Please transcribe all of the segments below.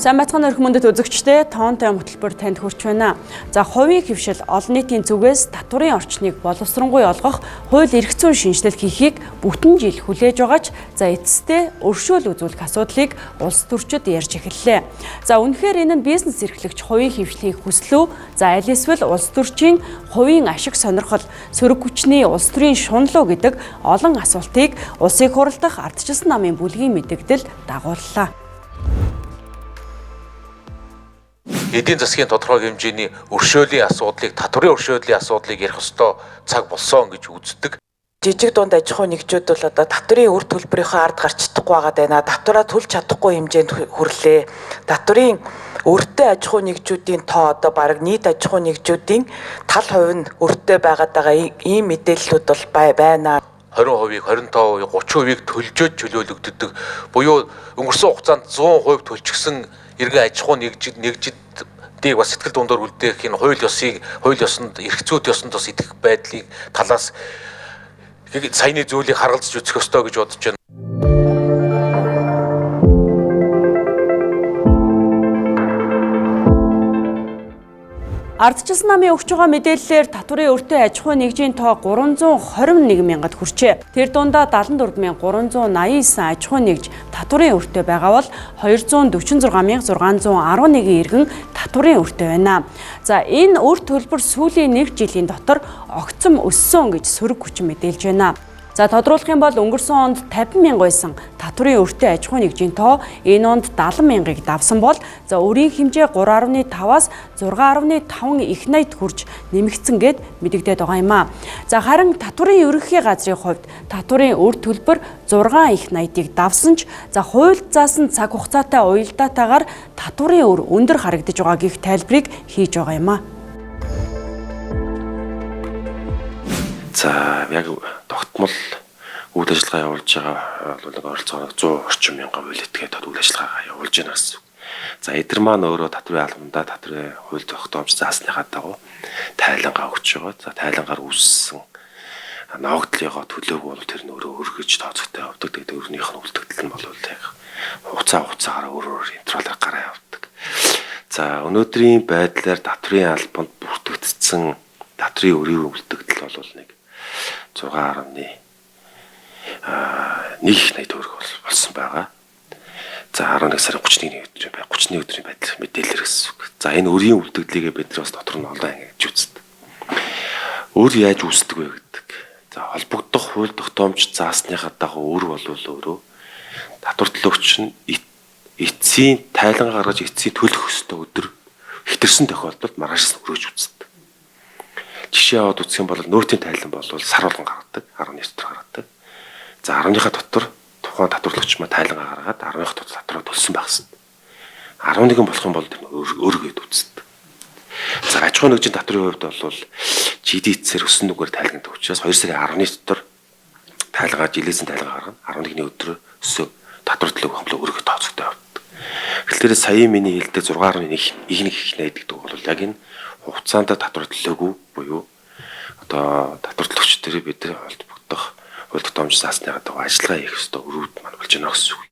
Сайн бацхан өрхмөндөд үзэгчтэй тоонтой хөтөлбөр танд хүрч байна. За хувийн хөвшил олон нийтийн зүгээс татварын орчныг боловсронгуй олгох хууль эрх зүйн шинжилэл хийхийг бүтэн жил хүлээж байгаач за эцэстээ өршөөл үзүүлэх асуудлыг улс төрчид ярьж эхэллээ. За үнэхээр энэ нь бизнес эрхлэгч хувийн хөвшлийг хүслөө за аль эсвэл улс төрчийн хувийн ашиг сонирхол сөрөг хүчний улс төрийн шунлуу гэдэг олон асуултыг улсын хурал дахь ардчилсан намын бүлгийн мэдээлэл дагууллаа. Эдийн засгийн тодорхой хэмжээний өршөөлийн асуудлыг, татварын өршөөлийн асуудлыг ярих ёстой цаг болсон гэж үздэг. Жижиг дунд аж ахуй нэгжүүд бол одоо татварын үр төлбөрийнхөө ард гарч чадахгүй байгаа даа. Татвараа төлж чадахгүй хэмжээнд хүрлээ. Татварын өртөө аж ахуй нэгжүүдийн тоо одоо бараг нийт аж ахуй нэгжүүдийн тал хувь нь өртөө байгаад байгаа ийм мэдээллүүд бол байна. 20%, 25%, 30%-ийг төлжөөд чөлөөлөгддөг. Буюу өнгөрсөн хугацаанд 100% төлчихсөн иргэн аж ахуй нэгжидийг бас сэтгэл дундор үлдээх энэ хууль ёсонд эрх зүйт ёсонд бас идэх байдлыг талаас саяны зүйлийг харгалзаж үзэх ёстой гэж бодож байна. Ардчилсан намын өгч байгаа мэдээллээр татварын өртөө аж ахуй нэгжийн тоо 321 мянгад хүрчээ. Тэр дундаа 74389 аж ахуй нэгж татварын өртөө байгаа бол 246611 иргэн татварын өртөө байна. За энэ үр төлбөр сүүлийн 1 жилийн дотор огцом өссөн гэж сөрөг хүчин мэдээлж байна. За тодруулах юм бол өнгөрсөн онд 50 мянга байсан татварын өртөө аж ахуй нэгжийн тоо энэ онд 70 мянгаыг давсан бол за өрийн хэмжээ 3.5-аас 6.5 их найт хүрч нэмэгдсэн гэд мэдэгдээд байгаа юм а. За харин татварын ерөнхий газрын хувьд татварын үр төлбөр 6 их найтыг давсан ч за хуульд заасан цаг хугацаатай уялдаатайгаар татварын өр өндөр харагдаж байгаа гэх тайлбарыг хийж байгаа юм а. За яг тогтмол үйл ажиллагаа явуулж байгаа бол оролцоогоо 100 орчим мянган хууль этгээд үйл ажиллагаа явуулж байна гэсэн үг. За эдгээр маань өөрөө татварын албандаа татварын хууль тогтоомж заасныхаа дагуу тайлангаа өгч байгаа. За тайлангаар үүссэн ногдлынхоо төлөөг бол тэр нь өөрөө өргөж тооцогтой явдаг. Тэгээд өөрнийх нь үлдэгдэл нь бол яг хугацаагаар өөрөөр интервалаар гараа явдаг. За өнөөдрийн байдлаар татварын албанд бүртгэгдсэн татварын өрийн үлдэгдэл бол нэг 6.1 их найт төгрөг болсон байгаа. За 11 сарын 31 өдрийн байдал мэдээлэл гэсэн үг. За энэ өрийн үлдэгдлийг бид нар бас дотор нь олон ангиж үздэг. Өр яаж үүсдэг вэ гэдэг. За холбогдох хууль тогтоомж заасныхаа дагуу өр болвол өөрөө татвар төлөгч нь эцсийн тайлан гаргаж эцсийн төлөх ёстой өдөр хэтэрсэн тохиолдолд маргааш нь өрөөж үздэг. Жишээ аваад үзэх юм бол нөөтийн тайлан бол сар болгон гаргадаг, 19 дотор гаргадаг. За 10-ныхаа дотор тухайн татварлагч маа тайлангаа гаргаад 10-ныхаа дотор татвараа төлсөн байх хэвээр. 11 болох юм бол тэр өөргөөд үздэг. За аж ахуй нэгжийн татварын хувьд бол GDP-ээр өссөн нүгээр тайлгандаг учраас 2 сарын 10-ны дотор тайлгаа жилээсэн тайлгаа гаргана. 11-ний өдөр өсөө татвар төлөв хэмлээ өөргөө тооцогтой явдаг. Тэгэхээр саяын миний хэлдэг 6.1 их найд гэдэг бол яг энэ хугацаанд татвар төлөөгүй буюу одоо татвар төлөгчдөрөө бид нар холбогдох хууль тогтоомж заасныхаа дагуу ажиллагаа хийх ёстой өрүүд маань болж байна гэсэн үг.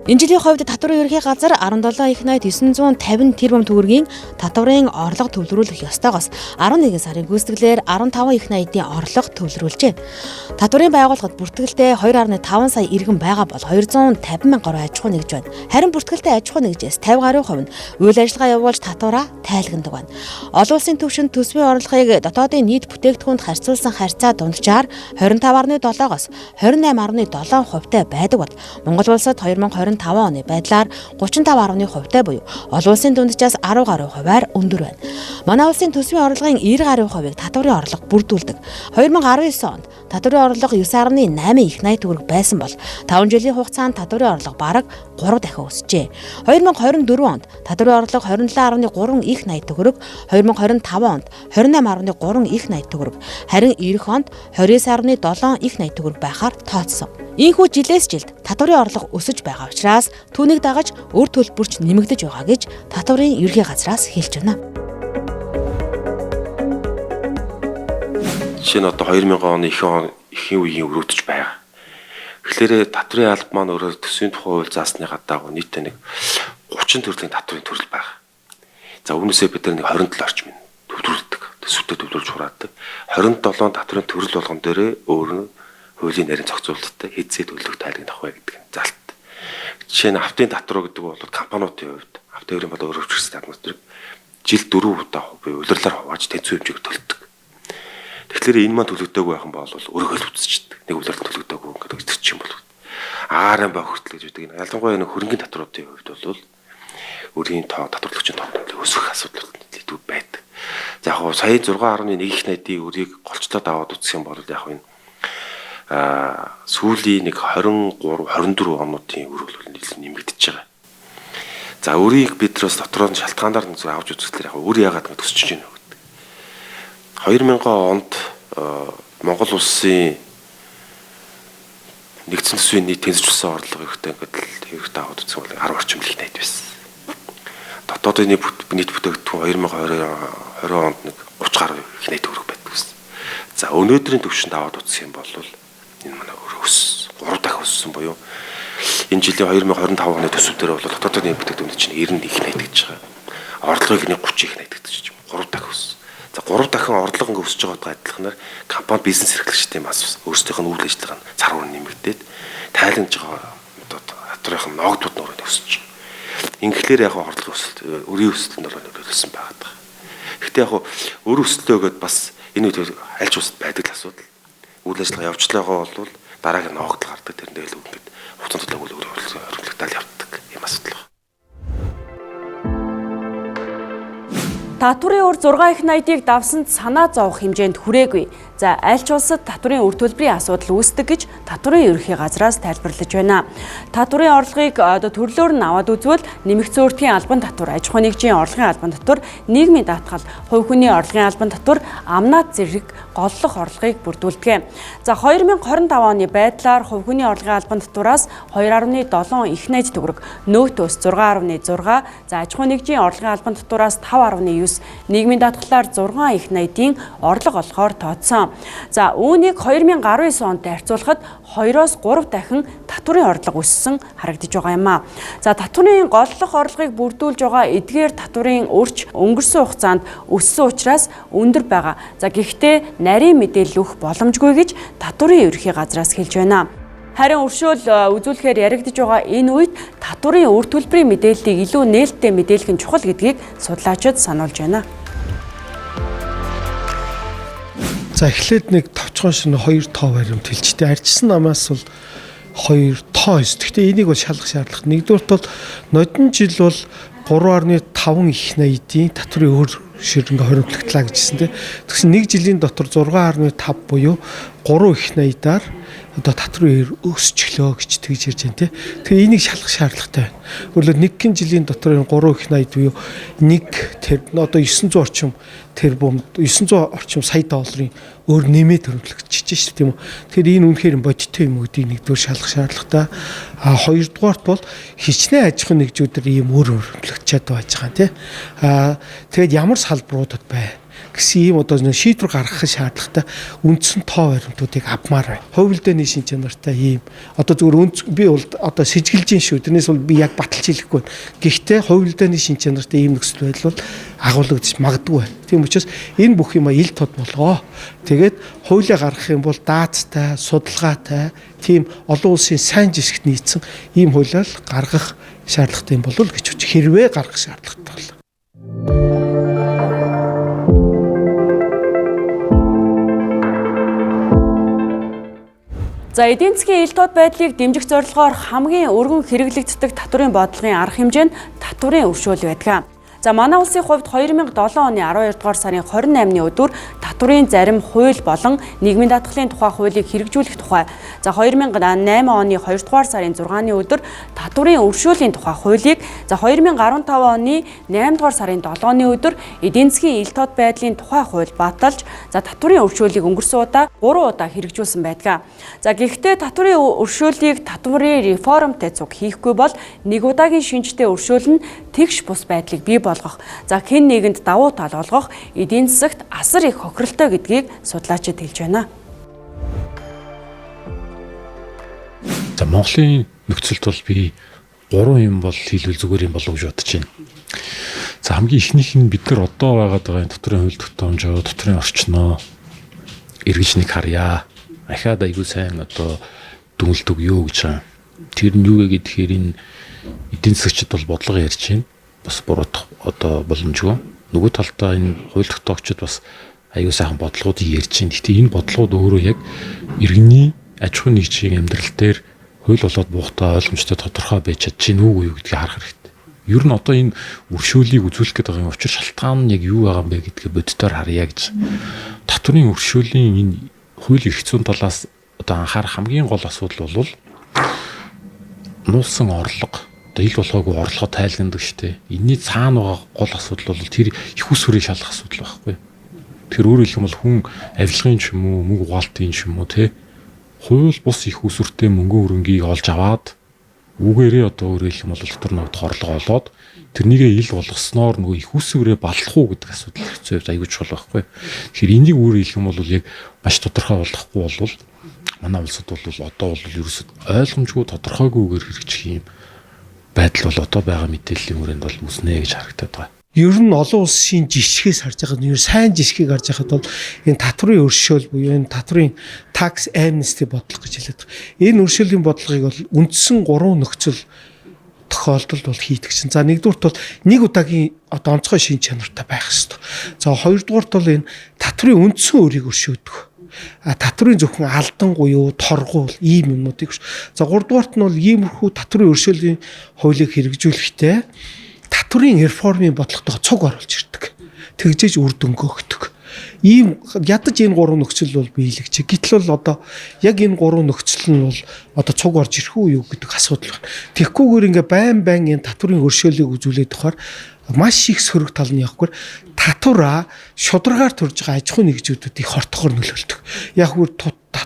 Энэ жилийн хувьд татварын ерхий газар 17 их найт 950 тэрбум төгрөгийн татварын орлого төвлөрүүлэх ёстойгоос 11 сарын гүйцэтгэлээр 15 их найдын орлого төвлөрүүлжээ. Татварын байгууллагад бүртгэлтэй 2.5 сая иргэн байгаа бол 250 мянга гаруй аж ахуй нэгж байна. Харин бүртгэлтэй аж ахуй нэгжээс 50% нь үйл ажиллагаа явуулж татвараа тайлгандаг байна. Олон улсын түвшинд төсвийн орлогыг дотоодын нийт бүтээгдэхүүнд харьцуулсан харьцаа дунджаар 25.7-оос 28.7% байдаг бол Монгол улсад 2025 оны байдлаар 35.1% буюу олон улсын дунджаас 10 гаруй хувиар өндөр байна. Манай улсын төсвийн орлогын 90 гаруй хувийг татварын орлого бүрдүүлдэг. 2019 онд татварын орлого 9.8 их найт төгрөг байсан бол 5 жилийн хугацаанд татварын орлого бараг 3 дахин өсжээ. 2024 онд татварын орлого 27.3 их найт төгрөг, 2025 онд 28.3 их найт төгрөг, харин эх онд 29.7 их найт төгрөг байхаар тооцсон. Ийхүү жилээс жилд татварын орлого өсөж байгаа учраас түүнийг дагаж өр төлбөрч нэмэгдэж байгаа гэж татварын ерхий газраас хэлж байна. Жишээ нь одоо 2000 оны эхийн үеийн өрөөдөж байгаа. Тэгэхээр татварын алба маань өөрөө төсвийн тухай хууль заасныхаа дагуу нийтдээ нэг 40 төрлийн татврын төрөл байгаа. За үүнээсээ бид нэг 27 орчим төвлөрүүлдэг. Төсөвтэй төвлөрүүлж хураадаг. 27 татврын төрөл болгон дээрээ өөрөө хуулийн нарийн зохицуулалттай хэзээ төлөх тайлбар авах вэ гэдэг нь залт. Жишээ нь автын татвар гэдэг бол компаниудын хувьд автоөрийн бол өөр хөвчөрсөн татвар жил 4 удаа буюу улирлаар хувааж тэнцүү хэмжээг төлдөг. Тэгэхээр энэ маань төлөгдөөгүй байх юм бол өргөл үтсчихдээ. Нэг улирал төлөгдөөгүй гэдэг тэр чинь бол ааран байх хүртэл гэж үүдэг. Ялангуяа энэ хөрөнгөний татвруудын хувьд бол өрийн тоо татварлагчийн тоо өсөх асуудал илүү байдаг. За яг сая 6.1 их найдын өрийг голцлоод аваад үтсэх юм бол яг энэ сүүлийн нэг 23 24 онуудын өр бол нэмэгдэж байгаа. За өрийг бид бас дотроо шалтгаанаар нь авч үзэхлээр яг өр яагаад ингэ төсөж байна гэдэг. 2000 онд Монгол улсын нэгдсэн төсвийн нийт тэнцвэрсэн орлого ихтэй ингээд аваад үзэх бол 10 орчим их найд байсан. Дотоодын нийт бүтээгдэхүүн 2020 онд нэг 30 гаруй их найд төгрөг байдаг гэсэн. За өнөөдрийн төвшөнд аваад үзэх юм бол энэ манай өс 3 дахин өссөн буюу энэ жилийн 2025 оны төсөв дээр бол дотоодын нийт бүтээгдэхүүн чинь 90 их найдаж байгаа. Орлогыг нэг 30 их найдагдаж байна. 3 дахин өссөн. За 3 дахин орлого ингээ өсөж байгаадаа адилханаар компани бизнес эрхлэгчдийн бас өөрсдийнх нь үйл ажиллагаа нь царуур нэмэгдээд тайланж байгаа татврын ногдууд нөрөө өсөж байна. Ингээхээр яг орлогын өсөлт, өрийн өсөлтөнд бол нөлөөлсөн байгаа даа. Гэхдээ яг өр өсөлтөө гэдээ бас энэ үед аль ч усад байдаг асуудал. Үйл ажиллагаа явуулчлаагаа бол дараагийн ногдол гардаг тэрнээ л ингээд хугацаанд төлөв өргөлтөд явдаг юм асуудал байна. Татврын өр 6 их найдыг давсанд санаа зовох хэмжээнд хүрээгүй. За аль ч улсад татврын үр төлбөрийн асуудал үүсдэг гэж татврын ерөнхий газраас тайлбарлаж байна. Татврын орлогыг төрлөөр нь аваад үзвэл нэмэгдсэн өртгийн албан татвар, аж ахуйн нэгжийн орлогын албан татвар, нийгмийн даатгал, хувь хүний орлогын албан татвар, амнаад зэрэг голлох орлогыг бүрдүүлдэг. За 2025 оны байдлаар хувь хүний орлогын албан татвараас 2.7 их найд төгрөг, нөөтөөс 6.6, за аж ахуйн нэгжийн орлогын албан татвараас 5.9, нийгмийн даатгалаар 6 их найдын орлого олохоор тооцсон. За үүнийг 2019 онд харьцуулахад 2-оос 3 дахин татврын орлого өссөн харагдаж байгаа юм а. За татврын голлох орлогыг бүрдүүлж байгаа эдгээр татврын өрч өнгөрсөн хугацаанд өссөн учраас өндөр байгаа. За гэхдээ нарийн мэдээлэл өгөх боломжгүй гэж татврын ерөнхий газраас хэлж байна. Харин өршөөл үзүүлэхээр яригдж байгаа энэ үед татврын үр төлбөрийн мэдээллийг илүү нээлттэй мэдээлэх нь чухал гэдгийг судлаачид сануулж байна. За эхлээд нэг товчхон шин 2 тоо баримт хэлжтэй. Арчсан намаас бол 2 тоо эс. Гэхдээ энийг бол шалгах шаардлага. Нэгдүгürt бол нодон жил бол 3.5 их найдын татврын өр ширнгээ хоримтлагдлаа гэжсэн тийм. Тэгсэн нэг жилийн дотор 6.5 буюу 3 их найдаар одоо татврын өсч өглөө гэж тэгж ярьж байна тийм. Тэгээ энийг шалгах шаардлагатай байна. Өөрөлд нэгэн жилийн дотор энэ 3 их найд буюу нэг тэр одоо 900 орчим тэрбум 900 орчим сая долларын өөр нэмээд хөрвүүлэгдэж шүү дээ тийм үү. Тэгэхээр энэ үнэхээр бодиттой юм гэдгийг нэгдүгээр шалгах шаардлагатай. А хоёрдугаарт бол хичнээн аж ахуйн нэгжүүдээр ийм өөр хөрвүүлэгчээд байж байгаа тийм. Тэгээд ямар салбаруудад байна гэсэн ийм одоо шийдвэр гаргах шаардлагатай үндсэн тоо баримтуудыг авмаар байна. Хувилдааны шин чанартай ийм одоо зүгээр би бол одоо сэжгэлж ин шүү. Тэрнээс бол би яг баталж хэлэхгүй байна. Гэхдээ хувилдааны шин чанартай ийм нөхцөл байдал бол агуулгадж магадгүй байна. Тийм учраас энэ бүх юм ил тод болгоо. Тэгээд хуулиа гаргах юм бол даацтай, судалгаатай, тийм олон улсын сайн жишгт нийцсэн ийм хуулиар гаргах шаардлагатай юм болов гэж бодож хэрвээ гаргах шаардлагатай бол. За эдийн засгийн ил тод байдлыг дэмжих зорилгоор хамгийн өргөн хэрэглэгддэг татврын бодлогын арга хэмжээ нь татврын өршөөл байдаг. За манай улсын хувьд 2007 оны 12 дугаар сарын 28-ны өдөр татврын зарим хууль болон нийгмийн даатгалын тухай хуулийг хэрэгжүүлэх тухай. За 2008 оны 2 дугаар сарын 6-ны өдөр татврын өршөөлийн тухай хуулийг, за 2015 оны 8 дугаар сарын 7-ны өдөр эдийн засгийн ил тод байдлын тухай хууль баталж, за татврын өршөөлийг өнгөрсөн удаа 3 удаа хэрэгжүүлсэн байдаг. За гэхдээ татврын өршөөлийг татврын реформтой цуг хийхгүй бол нэг удаагийн шинжтэй өршөөл нь тэгш бус байдлыг бий болгох, за хэн нэгэнд давуу тал олгох эдийн засагт асар их хохиролтой гэдгийг судлаачид хэлж байна. За Монголын нөхцөлд бол би 3 юм бол хийлвэл зүгээр юм болов гэж бодож байна. За хамгийн ихнийх нь бид нар одоо байгаад байгаа энэ дотрын хууль тогтоомжоо, дотрын орчноо эргэж нэг харъя. Ахаад айгуу сайн одоо дүнэлт өгөө гэж байгаа. Тэр нь юу вэ гэхээр энэ эдийн засагчид бол бодлого ярьж байна. Бас буруудах одоо боломжгүй. Нөгөө талдаа энэ хууль тогтоогчид бас аюу сайхан бодлогуудыг ярьж байна. Гэхдээ энэ бодлогууд өөрөө яг иргэний аж ахуйн нэгжийн амьдрал дээр хууль болоод буухтаа ойлгомжтой тодорхой байж чадчихна уу юу гэдгийг харах хэрэгтэй. Ер нь одоо энэ өршөөлийг үзүүлэх гэдэг байгаа учир шалтгаан нь яг юу байгаа юм бэ гэдгээ боддоор харъя гэж. Татврын өршөөлийн энэ хууль эрх зүйн талаас одоо анхаарах хамгийн гол асуудал бол нуулсан орлого. Одоо ил болохоогүй орлого тайлгнадаг штеп. Энийний цаана байгаа гол асуудал бол тэр их усүрийн шалах асуудал байхгүй. Тэр өөрөөр хэлбэл хүн авилгын ч юм уу, мөнгө угаалтын ч юм уу те хууль бус их усүртэй мөнгө өрөнгийг олж аваад үгээрээ одоо өөрөөр хэлбэл дотор нэг хорлого олоод тэрнийгээ ил болгосноор нөгөө их усүрээ баллах уу гэдэг асуудал хэцүү аягүй чухал байхгүй. Тэгэхээр энийг өөрөөр хэлбэл бол яг маш тодорхой болгохгүй бол манай улсад бол одоо бол ерөөсөд ойлгомжгүй тодорхойгүйгээр хэрэгжих юм байдал бол одоо байгаа мэдээллийн хүрээнд бол үснэ гэж харагдаад байгаа. Ер нь олон улсын жишгээс харж байгаа нь ер сайн жишгийг харж байхад бол энэ татврын өршөөл буюу энэ татврын tax amnesty бодлого гэж хэлээд байгаа. Энэ өршөөлийн бодлогыг бол үндсэн 3 нөхцөл тохиолдолд бол хийдэг чинь. За нэгдүгürt бол нэг удаагийн одоо онцгой шин чанартай байх хэрэгтэй. За хоёрдугаарт бол энэ татврын үндсэн өрийг өршөөдөг. Татврын зөвхөн алдангуй торгуул ийм юмнуудыг. За гуравдугаарт нь бол иймэрхүү татврын өршөөлийн хуулийг хэрэгжүүлэхдээ татврын реформын бодлоготойгоо цуг оруулж ирдэг. Тэгжээж үр дүнгээ өгдөг. Ийм ядаж энэ 3 нөхцөл бол биелэгч. Гэтэл бол одоо яг энэ 3 нөхцөл нь бол одоо цуг орж ирэх үү юу гэдэг асуудал байна. Тэгэхгүйгээр ингээ байн энэ татврын өршөөлийг үзүүлээд тохоор маш их сөрөг тал нь явахгүй татвараа шударгаар төрж байгаа аж ахуйн нэгжүүдийг хортохоор нөлөөлдөг. Яг үр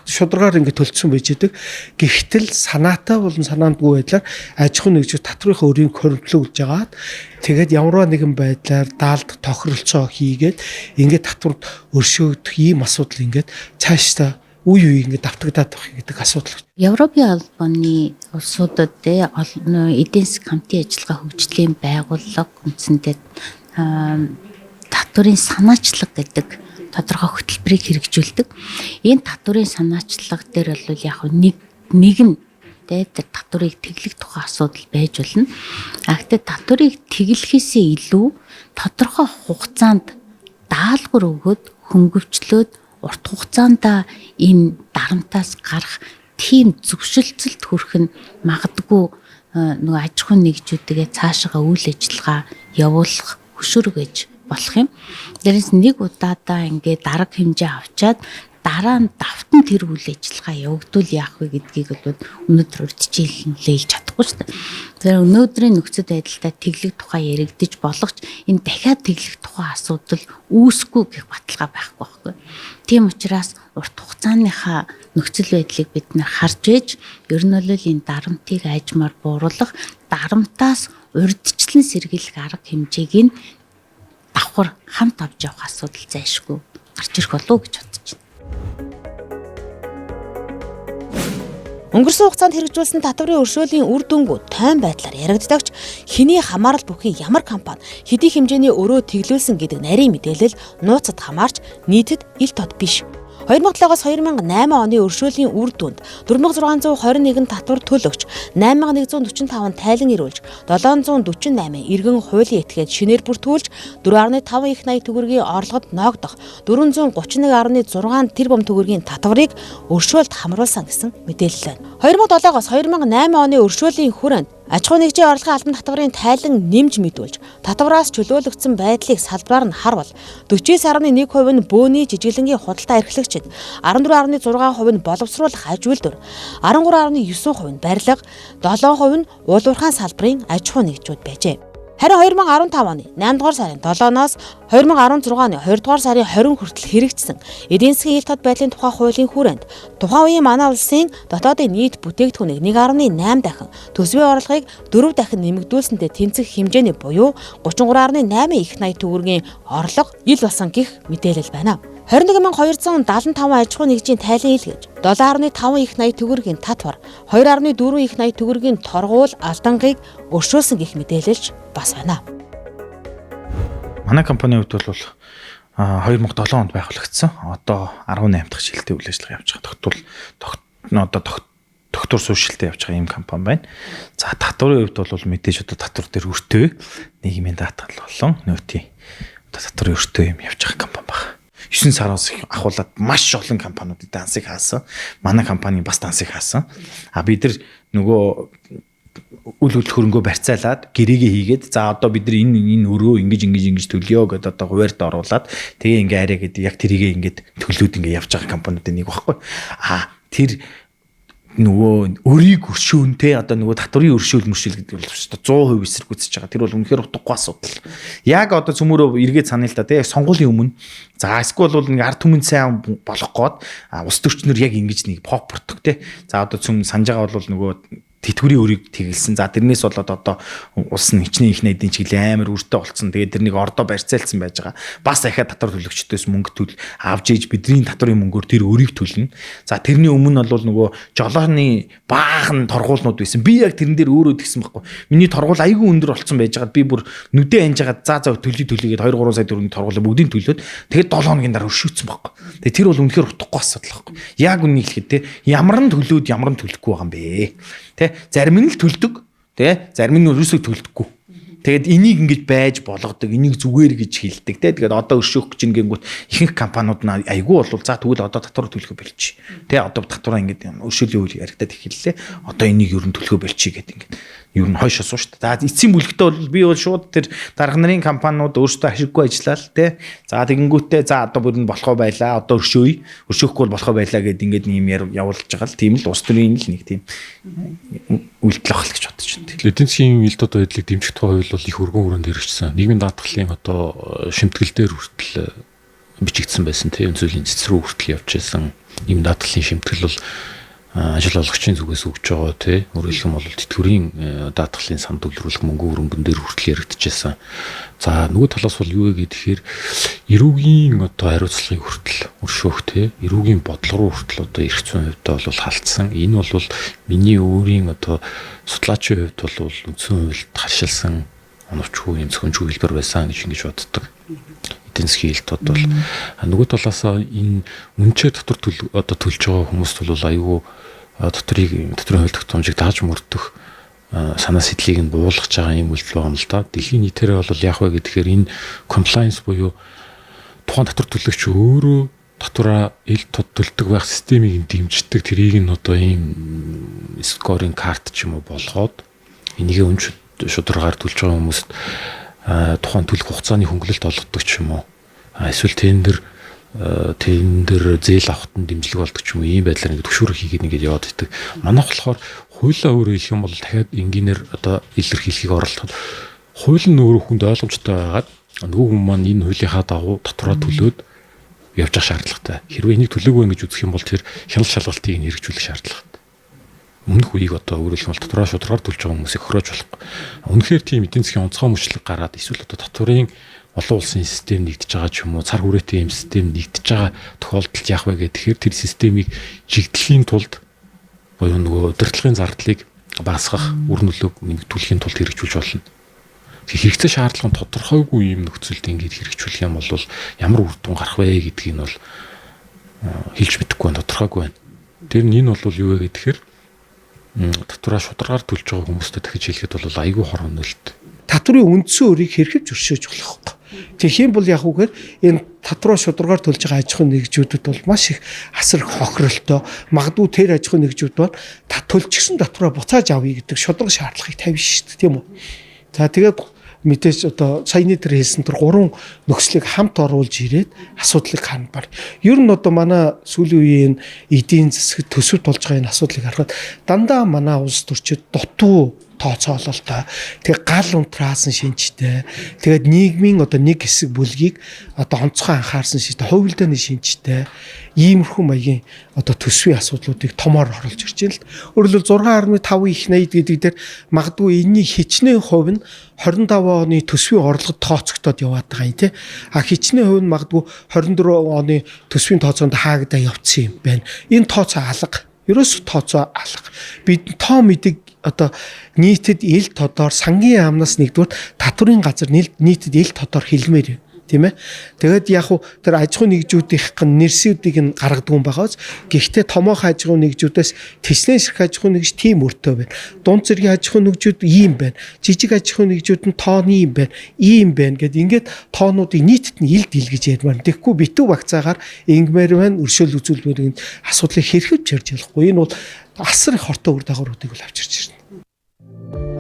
шударгаар ингэ төлцсөн байж байгаа. Гэхдээ санаатай болон санаандгүй байдлаар аж ахуйн нэгжүүд татврынхаа өрийг хоригдлуулж агаад тэгээд ямарваа нэгэн байдлаар даалд тохиролцоо хийгээд ингээд татварт өршөөгдөх ийм асуудал ингээд цаашдаа үе ингээд давтагдаад байх гэдэг асуудал. Европын албаны улсуудад эдийн засгийн хамтын ажиллагаа хөгжлийн байгууллага үндсэндээ татврын санаачлага гэдэг тодорхой хөтөлбөрийг хэрэгжүүлдэг. Энэ татврын санаачлага дээр бол яг нэг нь тэр татврыг тэглэх тухай асуудал байж болно. Гэхдээ татврыг тэглэхээсээ илүү тодорхой хугацаанд даалгавар өгөөд хөнгөвчлөөд урт хугацаанд энэ дарамтаас гарах тийм зөвшөлтсөлд хүрэх нь магадгүй нөгөө аж ахуйн нэгжүүдгээ цаашаа үйл ажиллагаа явуулах хөшөөргөж болох юм. Дээрээс нэг удаадаа ингээд дарга хэмжээ авчаад дараа нь давтан тэр үйл ажиллагаа явагдвал яах вэ гэдгийг бол өнөөдөр урьдчилж чадахгүй шүү дээ. Тэгэхээр өнөөдрийн нөхцөл байдлаа тэглэх тухай яригдчих болгоч энэ дахиад тэглэх тухай асуудал үүсэхгүй гэх баталгаа байхгүй байхгүй. Тийм учраас урт хугацааныхаа нөхцөл байдлыг бид нар харж ээж ер нь бол энэ дарамтыг айжмаар бууруулах, дарамтаас урьдчилан сэргийлэх арга хэмжээг нь давхар хамт авч явах асуудал зайшгүй гарч ирэх болов уу гэж бодож байна. Өнгөрсөн хугацаанд хэрэгжүүлсэн татврын өршөөлийн үр дүнгууд тойм байдлаар яригддагч хэний хамаарал бүхий ямар компани хэдий хэмжээний өрөө тэглүүлсэн гэдэг нарийн мэдээлэл нууцад хамаарч нийтэд ил тод биш. 2007-оос 2008 оны өршөөлийн үр дүнд 4621 татвар төлөгч, 8145 тайлан ирүүлж, 748 иргэн хуулийн этгээд шинээр бүртгүүлж, 4.5 их 80 төгрөгийн орлогод ноогдох 431.6 тэрбум төгрөгийн татварыг өршөөлд хамруулсан гэсэн мэдээлэл байна. 2007-оос 2008 оны өршөөлийн хүрээнд аж ахуйн нэгжийн орлогын албан татварын тайлан нэмж мэдүүлж, татвараас чөлөөлөгдсөн байдлыг салбараар нь харвал 49.1% нь бөөний жижиглэнгийн худалдаа эрхлэгчид, 14.6% нь боловсруулах аж үйлдвэр, 13.9% нь барилга, 7% нь уул уурхайн салбарын аж ахуйн нэгжүүд байжээ. Харин 2015 оны 8 дугаар сарын 7-оос 2016 оны 2 дугаар сарын 20 хүртэл хэрэгжсэн эдийн засгийн ил тод байдлын тухай хуулийн хүрээнд тухайн үеийн манай улсын дотоодын нийт бүтээгдэхүүнийг 1.8 дахин, төсвийн орлогыг 4 дахин нэмэгдүүлсэнтэй тэнцэх хэмжээний буюу 33.8 их 80 төгрөгийн орлого ил болсон гэх мэдээлэл байна. 21275 аж ахуйн нэгжийн тайлан илгээж 7.5 их 80 төгрөгийн татвар, 2.4 их 80 төгрөгийн торгуул алдангийг өршөөлсөн гэх мэдээлэлж бас байна. Манай компанийн хувьд бол 2007 онд байгуулагдсан. Одоо 18 дахь жилдээ үйл ажиллагаа явж байгаа. Доктор суушилтаа явж байгаа ийм компани байна. За татварын хувьд бол мэдээж одоо татвар дээр өртөө нийгмийн даатгал болон нөөтийн одоо татварын өртөө юм явж байгаа компани байна. 9 сараас ахуулаад маш олон компаниудад дансыг хаасан. Манай компани бас дансыг хаасан. Бид нар нөгөө үл хөрөнгөө барьцаалаад гэрээгээ хийгээд за одоо бид нар энэ өрөө ингэж төлөё гэдээ одоо хуваарьд оруулаад тэгээ ингээ арай гэдэг яг тэрийгээ ингээд төлөөд ингээ явж байгаа компаниудын нэг багхгүй. Тэр нөгөө өрийг өршөөн те одоо нөгөө татврын өршөөл гэдэг бол 100% эсэргүүцэж байгаа. Тэр бол үнэхээр утгагүй асуудал. Яг одоо цөмөрөө эргээд санаа л да те сонгуулийн өмнө за эсвэл бол нэг ард түмэн сайн болох гээд ус төрчнөр яг ингэж нэг поп бүртг те. За одоо санаж байгаа бол нөгөө тэтгэврийн өрийг тэгэлсэн. За тэрнээс болоод одоо улс нь хичнээн их найдын чиглэл амар үртэй болцсон. Тэгээд тэрнийг ордоо барьцаалсан байж байгаа. Бас дахиад татвар төлөгчдөөс мөнгө авж ийж бидний татврын мөнгөөр тэр өрийг төлнө. За тэрний өмнө бол нөгөө жолооны баахан торгуулнууд байсан. Би яг тэрэн дээр өөрөө тэгсэн байхгүй. Миний торгуул айгүй өндөр болцсон байж байгаад би бүр нүдэ анжгаад за төлөгээд 2-3 сая төгрөгийн торгуулаа бүгдийг төлөөд тэгээд 7 хоногийн дараа өршөөцсөн байхгүй. Тэгээд тэр бол үнэхээр утгагүй асуудал байхгүй. Яг үнийг хэлэхэд те ямар нь төлөөд ямар нь төлөхгүй байгаа юм бэ? Тэ зарим нь л төлдөг тэ зарим нь өрөөсөө төлдөггүй. Тэгээд энийг ингэж байж болгодог, энийг зүгээр гэж хэлдэг тэ. Тэгээд одоо өршөөх гэж ингэнгүүт ихэнх компаниуд нь айгүй болвол за тэгвэл одоо татвар төлөхөө болчих. Тэ одоо татвараа ингэж өршөөлийн үйл яригадад эхэллээ. Одоо энийг ер нь төлөхөө болчих гэдэг ингэж ер нь хойш асуу шүү дээ. За эцсийн бүлэгтээ бол би бол шууд тэр дарга нарын компаниуд өөрсдөө ашиггүй ажиллаа л тэ. За тэгэнгүүтээ за одоо бүр нь болохоо байлаа. Одоо өршөөхгүй бол болохоо байлаа гэдэг ингэж ийм явуулж байгаа л тийм л улс төрийн л нэг тийм үйлдэл ах л гэж бодож байна. Эдийн засгийн элд одоо эдлийг дэмжих тухай хууль бол их өргөн хүрээнд хэрэгжсэн. Нийгмийн даатгалын одоо шимтгэл дээр хүртэл бичигдсэн байсан тийм зүйлийн цэцрүү хүртэл явж байсан. Ийм даатгалын шимтгэл бол ажил олгогчийн зүгээс өгж байгаа тий. Өөрөөр хэлбэл бол тэтгэврийн даатгалын санд төлрүүлэх мөнгө хөрөнгөн дээр хүртэл яригдчихсан. За нөгөө талаас бол юу вэ гэхээр эрүүгийн одоо хариуцлагыг хүртэл өршөөх тий. Эрүүгийн бодлого руу хүртэл одоо эрх зүйн хувьд бол халтсан. Энэ бол миний өөрийн одоо судлаачийн хувьд бол үндсэн хуульд харшилсан оновчгүй юм зөвхөн хэлбэр байсан гэж ингэж боддог. Эдийн засгийн хэлтүүд бол нөгөө талаас энэ үнэчээр татвар одоо төлж байгаа хүмүүст бол аюу татврын хууль тогтоомжийг дааж мөрдөх санаа сэтлийг нь буулгаж байгаа юм үйлдэл байна л да. Дэлхийн нийтээрээ бол яг вэ гэхээр энэ compliance буюу тухайн татвар төлөгч өөрөө татвараа төлдөг байх системийг дэмждэг тэрийг нь одоо ийм скоринг карт ч юм уу болгоод энийг өнч шударгаар төлж байгаа хүмүүст тухайн төлөх хугацааны хөнгөлөлт олгодог ч юм уу эсвэл тендер зээл авахт нь дэмжлэг болдог ч юм уу ийм байдлаар ингэ төвшөр хийгээд ингээд яваад байдаг. Манайх болохоор хуулиа өөрөө хэлэх юм бол дахиад энгийнээр одоо илэрхийлэхийг оролдоход хууль нь өөрөө хүнд ойлгомжтой байгаад нөгөө хүмүүс маань энэ хуулийнхаа дагуу татвараа төлөөд явж явах шаардлагатай. Хэрвээ энийг төлөөгүй гэж үзэх юм бол тэр хяналт шалгалтыг нь хэрэгжүүлэх шаардлагатай. Өмнөх үеийг одоо өөрөөр хэлбэл татвараа шударгаар төлж байгаа хүмүүсийг хөрөөж болохгүй. Үнэхээр тийм эдийн засгийн онцгой мөчлөг гараад эсвэл одоо татварын олон улсын систем нэгдэж байгаа ч юм уу цар хүрээтэй юм систем нэгдэж байгаа тохиолдолд яах вэ гэхээр тэр системийг жигдэхийн тулд буюу нөгөө удирдлагын зардлыг багасгах үр нөлөөг нэмэгдүүлэхийн тулд хэрэгжүүлж болно. Хэрэгцээ шаардлага нь тодорхойгүй юм нөхцөлд ингэж хэрэгжүүлэх юм бол ямар үр дүн гарах вэ гэдгийг нь бол хэлж мэдэхгүй байна, тодорхойгүй байна. Тэр нь энэ бол юу вэ гэхээр татвараа шударгаар төлж байгаа хүмүүстэй дахиж хэлэхэд бол айгүй хор хөнөөлт. Татврын үндсэн өрийг хэрхэвч өршөөж болох байхгүй. Тэгэх юм бол яг үгээр энэ татвараа шударгаар төлж байгаа аж ахуйн нэгжүүдэд бол маш их асар хохиролтой. Магадгүй тэр аж ахуйн нэгжүүд бол төлчихсөн татвараа буцааж авъя гэдэг шударга шаардлагыг тавьж шүү дээ, тийм үү? За тэгээд мэдээж одоо саяны тэр хэлсэн тэр гурван нөхцөлийг хамт оруулж ирээд асуудлыг харна баг. Ер нь одоо манай сүүлийн үеийн эдийн засгт төсөв болж байгаа энэ асуудлыг харахад дандаа манай улс төрчид дутуу тооцоололтой. Тэгээ гал унтраас нь шинжтэй. Тэгээд нийгмийн одоо нэг хэсэг бүлгийг одоо онцгой анхаарсан шинжтэй, хувилдааны шинжтэй иймэрхүү маягийн одоо төсвийн асуудлуудыг томоор оруулж ирж байна л. Өөрөлдвөл 6.5 их 80 гэдэг дээр магадгүй энэний хичнээн хувь нь 25 оны төсвийн орлогод тооцогдоод яваад байгаа юм тий. А хичнээн хувь нь магадгүй 24 оны төсвийн тооцоонд хаагдаа явцсан юм байна. Энэ тооцоо алга. Ерөөс тооцоо алга. Бид тоо мэдэг одоо нийтэд ил тодор сангийн яамнаас нэгдүгээр татврын газар нийтэд ил тодор хэлмээр тийм ээ. Тэгээд яг уу тэр аж ахуйн нэгжүүдийнх нэрсүүдийг нь гаргадаг юм байгааз гэхдээ томоохон аж ахуйн нэгжүүдээс тэснэн сэрх аж ахуйн нэгж тийм өртөө байна. Дунд зэргийн аж ахуйн нэгжүүд ийм байна. Жижиг аж ахуйн нэгжүүд нь тооны юм байна. Ийм байна гэд ингээд тоонуудыг нийтэд нь илд илгэж ярьмаар. Тэгэхгүй битүү багцаагаар ингмээр байна. Өршөөл үзүүлбэрийн асуудлыг хэрхэвч ярьж болохгүй. Энэ бол асар их хортой үр дагавруудыг л авчирч ирнэ.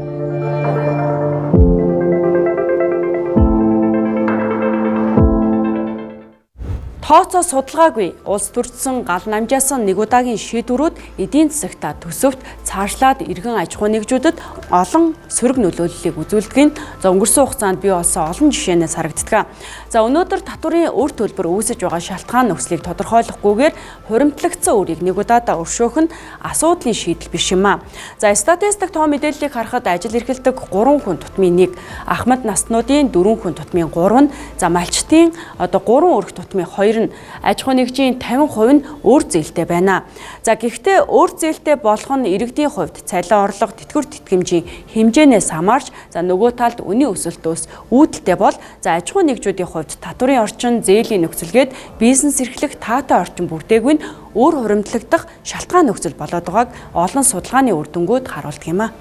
Тооцоо судалгаагүй улс төрчсөн гал намжаасан нэг удаагийн шийдвэрүүд эдийн засагта төсөвт цаашлаад иргэн аж ахуйн нэгжүүдэд олон сөрөг нөлөөллийг үзүүлдэг нь өнгөрсөн хугацаанд бий болсон олон жишээнээс харагддаг. За өнөөдөр татврын үр төлбөр үүсэж байгаа шалтгаан нөхцөлийг тодорхойлохгүйгээр хуримтлагдсан үрийг нэг удаадаа өршөөх нь асуудлын шийдэл биш юм а. За статистик тоо мэдээллийг харахад ажил эрхэлдэг 3 хүн тутмын 1, ахмад наснуудын 4 хүн тутмын 3, за малчтын одоо 3 өрх тутмын 2 нь аж ахуйн нэгжийн 50% нь өөр зээлтэй байна. За гэхдээ өөр зээлтэй болох нь иргэдийн хувьд цалин орлого тэтгэвэр тэтгэмжийн хэмжээнээс хамаарч за нөгөө талд үнийн өсөлтөөс үүдэлтэй бол за аж ахуйн нэгжүүдийн хувьд татврын орчин, зээлийн нөхцөлгээд бизнес эрхлэх таатай орчин бүрдээгүй нь өөр хуримтлагдах шалтгаан нөхцөл болоод байгааг олон судалгааны үр дүнгууд харуулдаг юм а.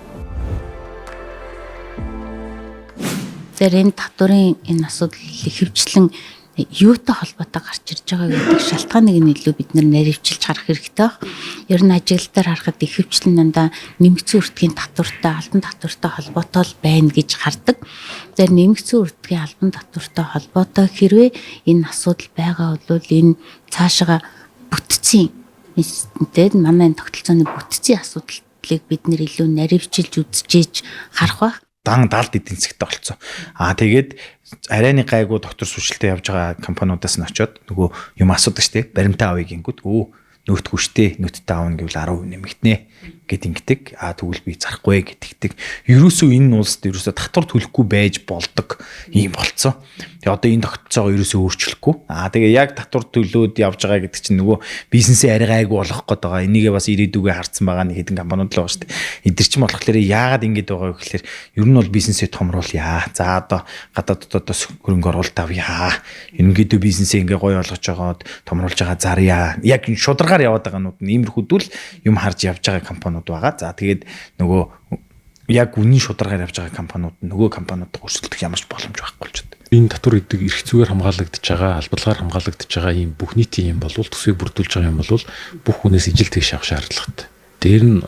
Зэрэг татврын энэ асуудал ихэвчлэн юутай холбоотой гарч ирж байгаа гэдэг шалтгааныг нь илүү бид наривчилж харах хэрэгтэй баг. Ер нь ажиглалтаар харахад ихэвчлэн дандаа нэмэгдсэн үртгийн татвартай, албан татвартай холбоотой л байна гэж хардаг. Тэгэхээр нэмэгдсэн үртгийн албан татвартай холбоотой хэрвээ энэ асуудал байгаа бол энэ цаашаа бүтцийн тэгээд манай энэ тогтолцооны бүтцийн асуудлыг бид нэр илүү наривчилж үзчихэж харах баг. Дан далд эдийн засгт олцсон. Тэгээд арайны гайгүй доктор сүлжэлтэй явж байгаа компаниудаас нь очиод нөгөө юм асуудаг штеп баримтаа авъя гингүүд нөтгөө штэ нөттэй аавна гэвэл 10% нэмэгдэнэ гэд ингэдэг. Тэгвэл би зарахгүй гэдэгдэг. Ерөөсөө энэ улсад ерөөсөө татвар төлөхгүй байж болдог юм болцсон. Тэгээ одоо энэ тогтолцоогоо ерөөсөө өөрчлөхгүй. Тэгээ яг татвар төлөөд явж байгаа гэдэг чинь нөгөө бизнесээ арай гайгүй болгох гээд байгаа. Энийгээ бас ирээдүгээ харцсан байгаа нэг хэдэн компаниуд л байгаа штэ. Эдгэр чинь болохоор яагаад ингэж байгаа вэ гэхээр ер нь бол бизнесээ томруулъя. За одоо гадааддоос хөрөнгө оруулалт авъя. Ингээд бизнесээ ингээ гоё болгож жагаад томруулж байгаа зарья. Яг шударгаар яваад байгаа нууд иймэрхүүдүүл юм харж явж байгаа компаниуд байгаа. За тэгээд нөгөө яг үнийн шударгаар явж байгаа компаниуд нөгөө компаниудад өрсөлдөх ямар ч боломж байхгүй болж байна. Энэ татвар гэдэг эрх зүгээр хамгаалагдж байгаа, албалгаар хамгаалагдж байгаа ийм бүх нийтийн юм бол төсвийг бүрдүүлж байгаа юм бол бүх хүнээс ижил тэгш авах шаардлагатай. Дээр нь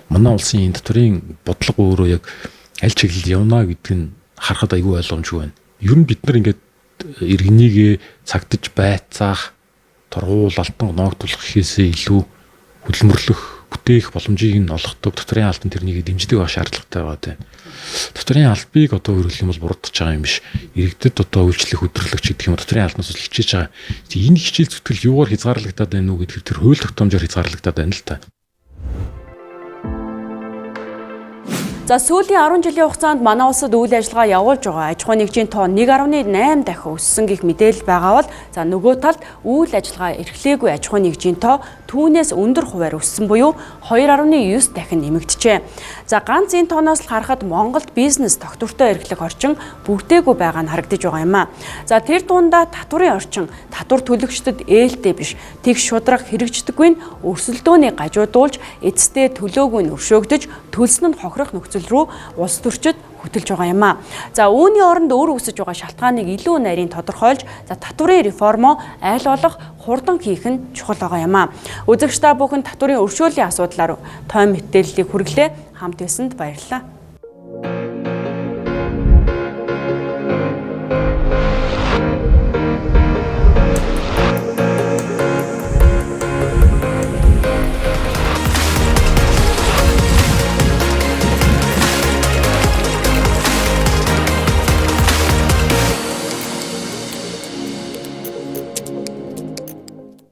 манай улсын энэ татврын бодлого өөрөө яг аль чиглэлд явна гэдэг нь харахад айгүй ойлгомжгүй байна. Ер нь бид нар ингээд иргэнийг цагтж байцаах, торгуул алтан ноогдуулах гэхээсээ илүү хөдөлмөрлөх, бүтээх боломжийг нь олгодог татврын албан тэрнийг дэмждэг байх шаардлагатай байна. Татврын албыг одоо өөрөлдөх юм бол буруудаж байгаа юм биш. Иргэдэд одоо үйлчлэх өдрлөгч гэдэг юм татврын албанаас хичээж байгаа. Энэ хичээл зүтгэл юугаар хязгаарлагдаад байна уу гэдгээр тэр хууль тогтоомжоор хязгаарлагдаад байна л та. За сүүлийн 10 жилийн хугацаанд манай улсад үйл ажиллагаа явуулж байгаа аж ахуйн нэгжийн тоо 1.8 дахин өссөн гэх мэдээлэл байгаа бол за нөгөө талд үйл ажиллагаа эрхлээгүй аж ахуйн нэгжийн тоо түүнээс өндөр хувиар өссөн буюу 2.9 дахин нэмэгдэжээ. За ганц энэ тооноос л харахад Монголд бизнес тогтвортой эрхлэх орчин бүрдээгүй байгаа нь харагдаж байгаа юм а. За тэр дундаа татврын орчин татвар төлөгчдөд ээлтэй биш тэгш шудраг хэрэгждэггүй нь өрсөлдөөний гажуудуулж эцэстээ төлөөгүй нь өршөөгдөж төлсөн нь хохирох нөхцөл рүү улс төрчид хөтөлж байгаа юм а. За үүний оронд өөр үүсэж байгаа шалтгааныг илүү нарийн тодорхойлж за татврын реформо айл болох хурдан хийх нь чухал байгаа юм а. Үзэгч та бүхэн татврын өршөөлийн асуудлаар тоо мэдээллийг хүргэлээ хамт байсанд баярлалаа.